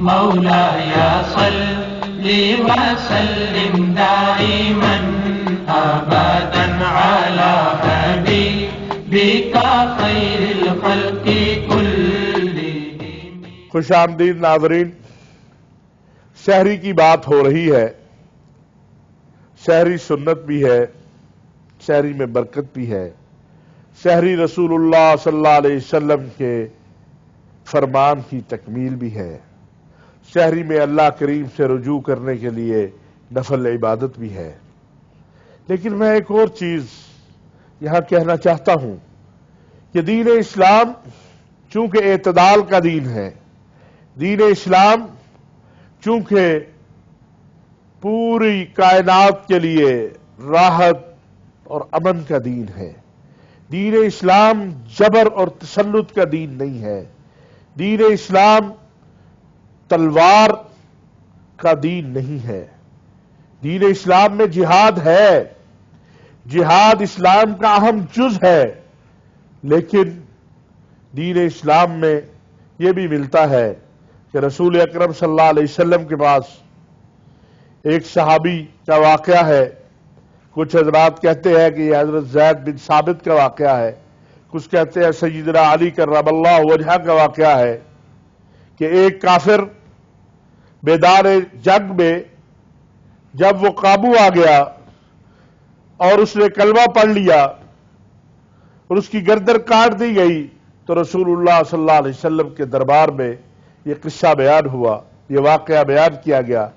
مولاي صل وسلم دائما ابدا على حبيبك خير الخلق كلهم. خوش آمدید ناظرین، شہری کی بات ہو رہی ہے. شہری سنت بھی ہے، شہری میں برکت بھی ہے، شہری رسول اللہ صلی اللہ علیہ وسلم کے فرمان کی تکمیل بھی ہے، شہری میں اللہ کریم سے رجوع کرنے کے لیے نفل عبادت بھی ہے. لیکن میں ایک اور چیز یہاں کہنا چاہتا ہوں کہ دین اسلام چونکہ اعتدال کا دین ہے، دین اسلام چونکہ پوری کائنات کے لیے راحت اور امن کا دین ہے، دین اسلام جبر اور تسلط کا دین نہیں ہے، دین اسلام تلوار کا دین نہیں ہے. دین اسلام میں جہاد ہے، جہاد اسلام کا اہم جز ہے، لیکن دین اسلام میں یہ بھی ملتا ہے کہ رسول اکرم صلی اللہ علیہ وسلم کے پاس ایک صحابی کا واقعہ ہے. کچھ حضرات کہتے ہیں کہ یہ حضرت زید بن ثابت کا واقعہ ہے، کچھ کہتے ہیں سیدنا علی کرم اللہ وجہہ کا واقعہ ہے کہ ایک کافر میدان جنگ میں جب وہ قابو آ گیا اور اس نے کلمہ پڑھ لیا اور اس کی گردن کاٹ دی گئی تو رسول اللہ صلی اللہ علیہ وسلم کے دربار میں یہ قصہ بیان ہوا، یہ واقعہ بیان کیا گیا.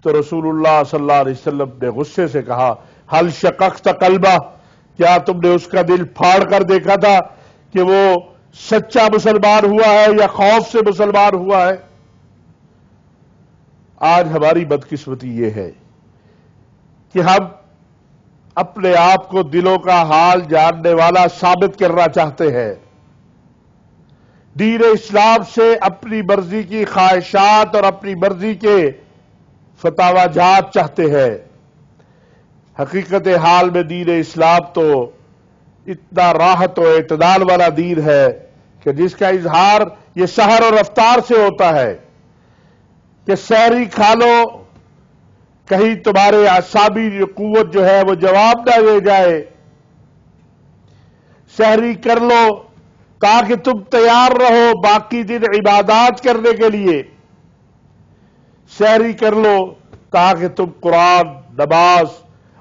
تو رسول اللہ صلی اللہ علیہ وسلم نے غصے سے کہا، حل شققت قلبہ، کیا تم نے اس کا دل پھاڑ کر دیکھا تھا کہ وہ سچا مسلمان ہوا ہے یا خوف سے مسلمان ہوا ہے؟ آج ہماری بدقسمتی یہ ہے کہ ہم اپنے آپ کو دلوں کا حال جاننے والا ثابت کرنا چاہتے ہیں، دین اسلام سے اپنی مرضی کی خواہشات اور اپنی مرضی کے فتاوی جات چاہتے ہیں. حقیقت حال میں دین اسلام تو اتنا راحت و اعتدال والا دین ہے کہ جس کا اظہار یہ سحر اور افطار سے ہوتا ہے کہ سحری کھا لو، کہیں تمہارے اعصابی قوت جو ہے وہ جواب نہ دے جائے، سحری کر لو تاکہ تم تیار رہو باقی دن عبادات کرنے کے لیے، سحری کر لو تاکہ تم قرآن، نماز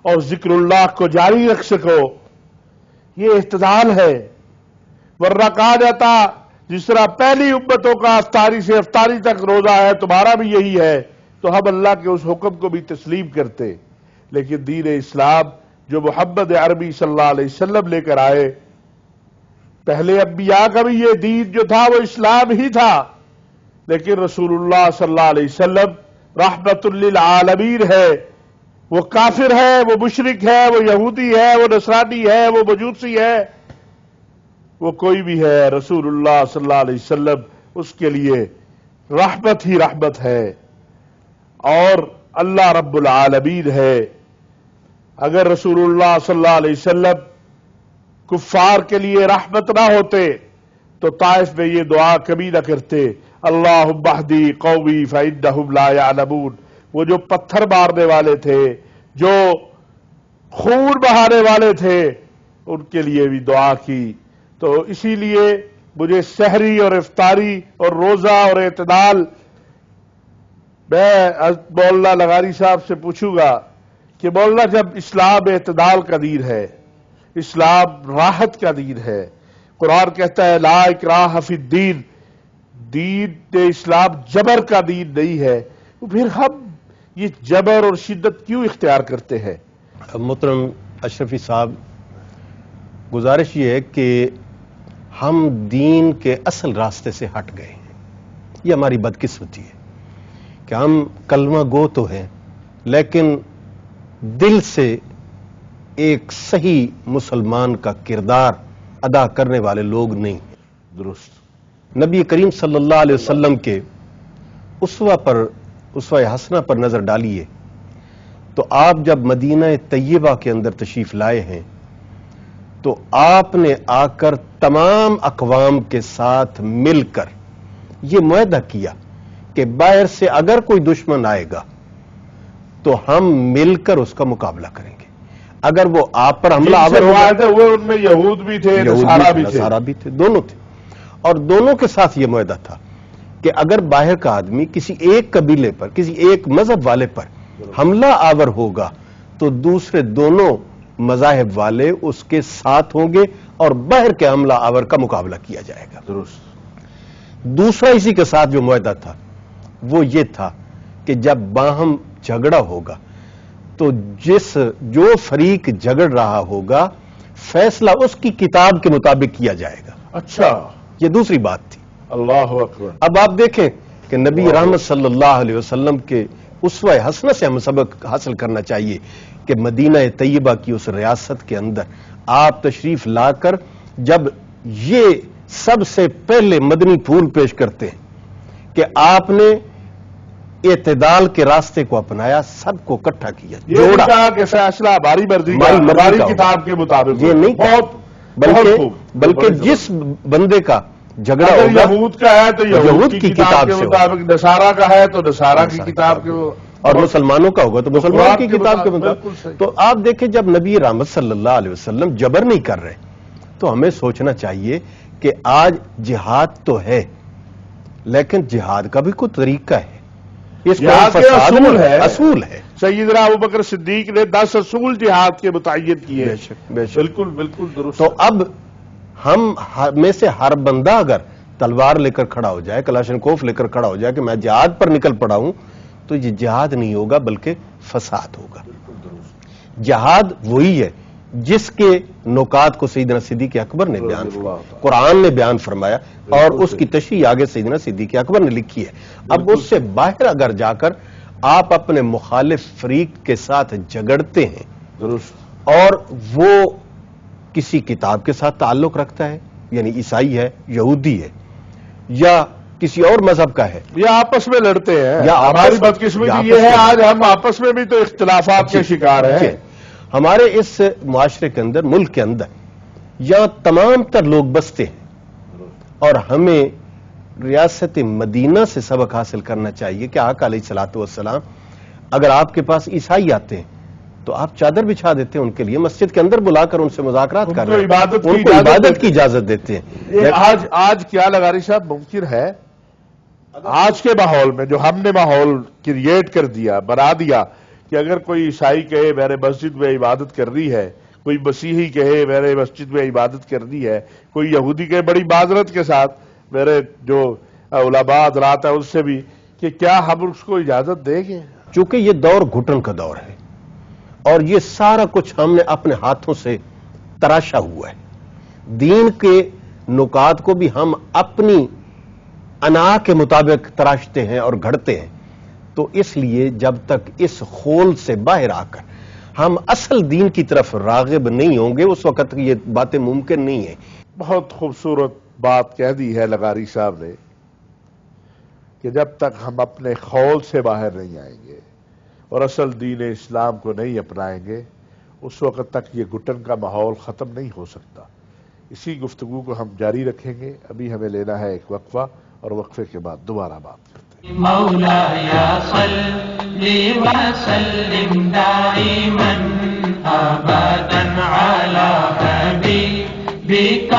اور ذکر اللہ کو جاری رکھ سکو. یہ اعتدال ہے. ورنہ کہا جاتا جس طرح پہلی امتوں کا افطاری سے افطاری تک روزہ ہے تمہارا بھی یہی ہے، تو ہم اللہ کے اس حکم کو بھی تسلیم کرتے. لیکن دین اسلام جو محمد عربی صلی اللہ علیہ وسلم لے کر آئے، پہلے انبیاء کا بھی یہ دین جو تھا وہ اسلام ہی تھا، لیکن رسول اللہ صلی اللہ علیہ وسلم رحمت للعالمین ہے. وہ کافر ہے، وہ مشرک ہے، وہ یہودی ہے، وہ نصرانی ہے، وہ مجوسی ہے، وہ کوئی بھی ہے، رسول اللہ صلی اللہ علیہ وسلم اس کے لیے رحمت ہی رحمت ہے اور اللہ رب العالمین ہے. اگر رسول اللہ صلی اللہ علیہ وسلم کفار کے لیے رحمت نہ ہوتے تو طائف میں یہ دعا کبھی نہ کرتے، اللہم اہدی قومی فانہم لا یعلمون. وہ جو پتھر مارنے والے تھے، جو خون بہانے والے تھے، ان کے لیے بھی دعا کی. تو اسی لیے مجھے سحری اور افطاری اور روزہ اور اعتدال، میں مولانا لغاری صاحب سے پوچھوں گا کہ مولانا جب اسلام اعتدال کا دین ہے، اسلام راحت کا دین ہے، قرآن کہتا ہے لا اکراہ فی الدین، دین اسلام جبر کا دین نہیں ہے، تو پھر ہم یہ جبر اور شدت کیوں اختیار کرتے ہیں؟ محترم اشرفی صاحب، گزارش یہ ہے کہ ہم دین کے اصل راستے سے ہٹ گئے ہیں. یہ ہماری بدقسمتی ہے کہ ہم کلمہ گو تو ہیں لیکن دل سے ایک صحیح مسلمان کا کردار ادا کرنے والے لوگ نہیں. درست. نبی کریم صلی اللہ علیہ وسلم کے اسوہ حسنہ پر نظر ڈالیے تو آپ جب مدینہ طیبہ کے اندر تشریف لائے ہیں تو آپ نے آ کر تمام اقوام کے ساتھ مل کر یہ معاہدہ کیا کہ باہر سے اگر کوئی دشمن آئے گا تو ہم مل کر اس کا مقابلہ کریں گے. اگر وہ آپ پر حملہ آور ہوگا، وہ ان میں یہود بھی تھے، نصارہ بھی تھے، نصارہ بھی تھے، دونوں تھے، اور دونوں کے ساتھ یہ معاہدہ تھا کہ اگر باہر کا آدمی کسی ایک قبیلے پر، کسی ایک مذہب والے پر حملہ آور ہوگا تو دوسرے دونوں مذاہب والے اس کے ساتھ ہوں گے اور باہر کے حملہ آور کا مقابلہ کیا جائے گا. درست. دوسرا اسی کے ساتھ جو معاہدہ تھا وہ یہ تھا کہ جب باہم جھگڑا ہوگا تو جو فریق جھگڑ رہا ہوگا فیصلہ اس کی کتاب کے مطابق کیا جائے گا. اچھا، یہ دوسری بات تھی. اللہ اکبر. اب آپ دیکھیں کہ نبی رحمت صلی اللہ علیہ وسلم کے اسوہ حسنہ سے ہم سبق حاصل کرنا چاہیے کہ مدینہ طیبہ کی اس ریاست کے اندر آپ تشریف لا کر جب یہ سب سے پہلے مدنی پھول پیش کرتے ہیں کہ آپ نے اعتدال کے راستے کو اپنایا، سب کو اکٹھا کیا، یہ جوڑا. کہا کہ فیصلہ ہماری مرضی ہماری مرضی ہماری کا ہو. کتاب کے مطابق یہ نہیں کہا. بلکہ جس بندے کا جھگڑا اگر ہوگا یہود کا ہے تو یہود کی کتاب کے مطابق، نصارہ کا ہے تو نصارہ کی کتاب کے، اور مسلمانوں کا ہوگا تو مسلمان کی کتاب کے بالکل مطابق. صحیح. تو آپ دیکھیں جب نبی رحمت صلی اللہ علیہ وسلم جبر نہیں کر رہے تو ہمیں سوچنا چاہیے کہ آج جہاد تو ہے لیکن جہاد کا بھی کوئی طریقہ ہے. اس جہاد کو کے فساد اصول نہیں، ہے. اصول ہے. سیدنا ابوبکر صدیق نے 10 اصول جہاد کے متعین کیے. بے شک، بے شک. بالکل بالکل درست. تو اب ہم میں سے ہر بندہ اگر تلوار لے کر کھڑا ہو جائے، کلاشنکوف لے کر کھڑا ہو جائے کہ میں جہاد پر نکل پڑا ہوں تو یہ جہاد نہیں ہوگا بلکہ فساد ہوگا. جہاد وہی ہے جس کے نکات کو سیدنا صدیق اکبر نے بیان فرمایا، قرآن نے بیان فرمایا اور اس کی تشریح آگے سیدنا صدیق اکبر نے لکھی ہے. اب اس سے باہر اگر جا کر آپ اپنے مخالف فریق کے ساتھ جھگڑتے ہیں درست. اور وہ کسی کتاب کے ساتھ تعلق رکھتا ہے، یعنی عیسائی ہے، یہودی ہے یا کسی اور مذہب کا ہے، یا آپس میں لڑتے ہیں، یا ہماری آپس- بدقسمتی یہ ہے آج ہم آپس میں بھی تو اختلافات کے شکار ہیں. ہمارے اس معاشرے کے اندر، ملک کے اندر یہاں تمام تر لوگ بستے ہیں اور ہمیں ریاست مدینہ سے سبق حاصل کرنا چاہیے کہ آقا علیہ الصلوۃ والسلام اگر آپ کے پاس عیسائی آتے ہیں تو آپ چادر بچھا دیتے ہیں ان کے لیے، مسجد کے اندر بلا کر ان سے مذاکرات کر رہے ہیں، ان کو عبادت کی اجازت دیتے ہیں. آج کیا لغاری صاحب ممکن ہے آج کے ماحول میں جو ہم نے ماحول کریٹ کر دیا، بنا دیا کہ اگر کوئی عیسائی کہے میرے مسجد میں عبادت کرنی ہے، کوئی مسیحی کہے میرے مسجد میں عبادت کرنی ہے، کوئی یہودی کہے، بڑی معذرت کے ساتھ میرے جو علماء حضرات ہیں ان سے بھی، کہ کیا ہم اس کو اجازت دیں گے؟ چونکہ یہ دور گھٹن کا دور ہے اور یہ سارا کچھ ہم نے اپنے ہاتھوں سے تراشا ہوا ہے. دین کے نکات کو بھی ہم اپنی انا کے مطابق تراشتے ہیں اور گھڑتے ہیں. تو اس لیے جب تک اس خول سے باہر آ کر ہم اصل دین کی طرف راغب نہیں ہوں گے اس وقت یہ باتیں ممکن نہیں ہیں. بہت خوبصورت بات کہہ دی ہے لغاری صاحب نے کہ جب تک ہم اپنے خول سے باہر نہیں آئیں گے اور اصل دین اسلام کو نہیں اپنائیں گے اس وقت تک یہ گھٹن کا ماحول ختم نہیں ہو سکتا. اسی گفتگو کو ہم جاری رکھیں گے. ابھی ہمیں لینا ہے ایک وقفہ اور وقفے کے بعد دوبارہ بات کرتے ہیں. مولایا صلی وسلم دائما ابدا علی حبیبک